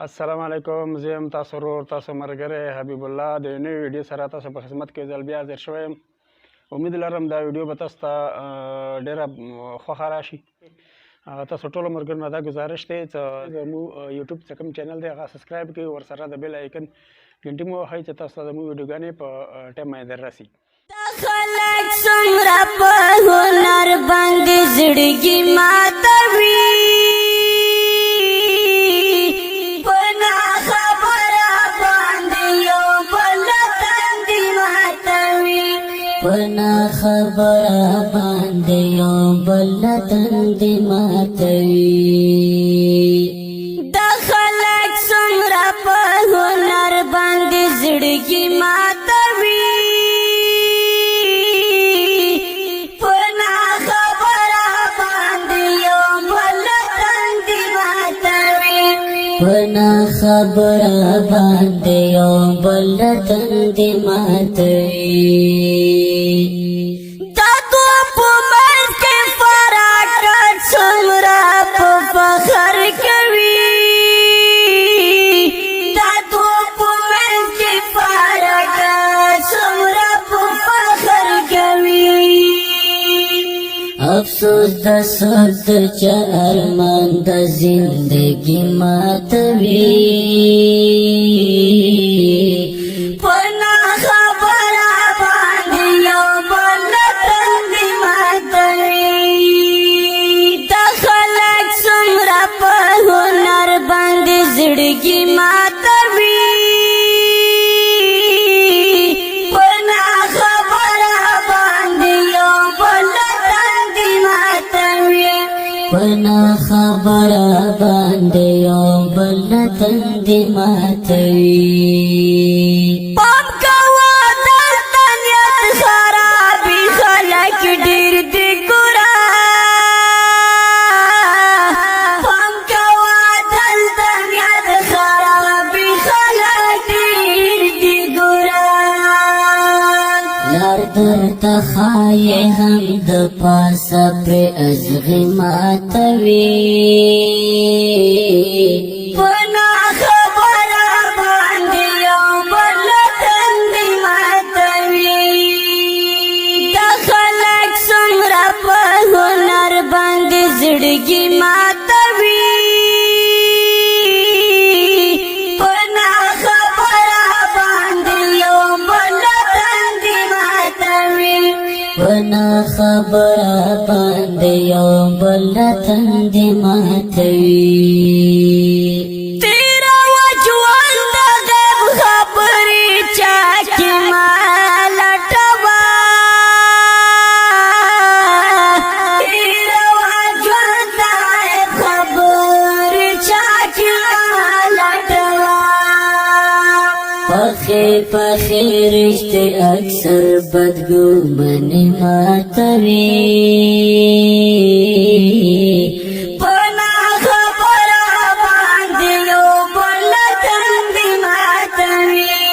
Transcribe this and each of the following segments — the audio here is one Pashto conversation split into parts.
السلام علیکم. زه یم تاسو ورور تاسو ملګری حبیب الله د یو نوې ویډیو سره تاسو په خدمت کې ځل بیا حاضر شوی یم. امید لرم دا ویډیو به تاسو ته ډېره خوښه راشي. تاسو ټولو ملګرو نه دا ګزارش دی چې زموږ یوټیوب چې کوم چینل دی هغه سبسکرایب کړئ، ورسره د بیل آیکن ګنټې مو ووهئ چې تاسو ته زموږ ویډیوګانې په ټایم باندې در رسي. خلک څومره په هنر باندې زړګي ماتوي، په ناخبره باندې یو بل تندي ماتوي، په ناخبره باندې یو بل تندي ماتوي. دا خلک څومره په هنر باندې زړګي ماتوي، پنا خبره باندې یو بل تندي ماتوي. دا تو په منځ کې فراق څومره په فخر کوي، دا تو په منځ کې فراق څومره په فخر کوي. افسوس د سود چې ارمان د زندگی ماتوي، په ناخبره باندې یو بل تندي ماتوي. دا خلک څومره په هنر باندې زړګي ماتوي، پنا خبره باندې یو بل تندي ماتوي. پام کوه دلته نیت خرابي خلک ډېر دي ګوره، پام کوه دلته نیت خرابي خلک ډېر دي ګوره. لار درته ښایي هم د پاسه پرې ازغي ماتوي، په ناخبره باندې یو بل تندي ماتوي. دا خلک څومره په هنر باندې زړګي ماتوي، په ناخبره باندې یو بل تندي ماتوي، په ناخبره باندې یو بل تندي ماتوي. تیرا وجوان د غیب خبرې چا کې ما لټوا، تیرا وجوان د غیب خبرې چا کې ما لټوا. پخې پخې رشته اکثر بدګماني ماتوي، په ناخبره باندې یو بل تندي ماتوي.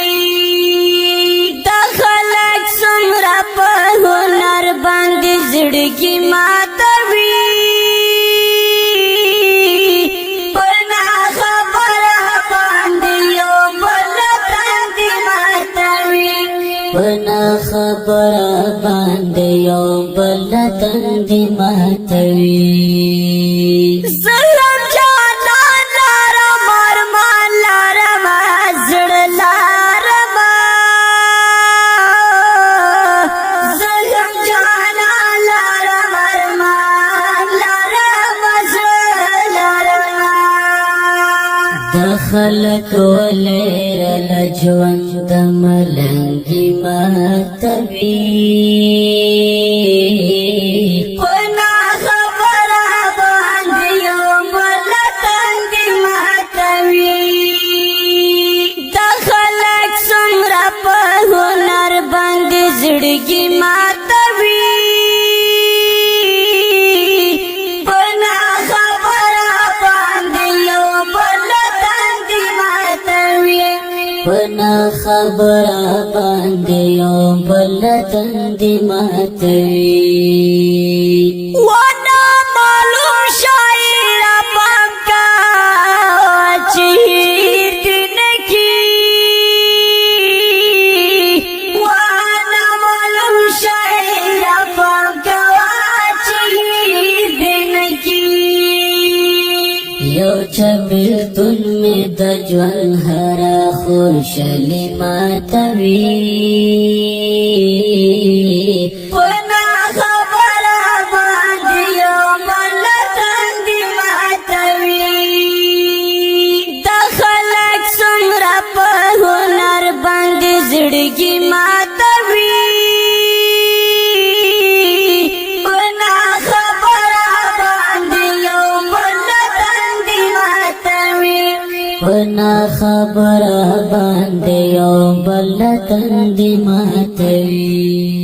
دا خلک څومره په هنر باندې زړګي ماتوي، په ناخبره باندې یو بل تندي ماتوي، په ناخبره باندې یو بل تندي ماتوي. زلم جانان لارم ارمان لارم زړه لارم، زلم جانان لارم ارمان لارم زړه لارم. د خلک ولېرل ژوند ملنګي ماتوي، په ناخبره باندې یو بل تندي ماتوي. دا خلک څومره په هنر باندې زړګي ماتوي، په ناخبره باندې یو بل تندي ماتوي، په ناخبره باندې یو بل تندي ماتوي. وانا معلوم شاعر پام کا چې یو چبیلتون می د ژوند هره خوشالي ماتوي په نا خبره باندې یو بل تندي ماتوي د خلک څومره په هنر باندې زړګي ماتوي پنا خبر باندې یو بل تندي ماتوي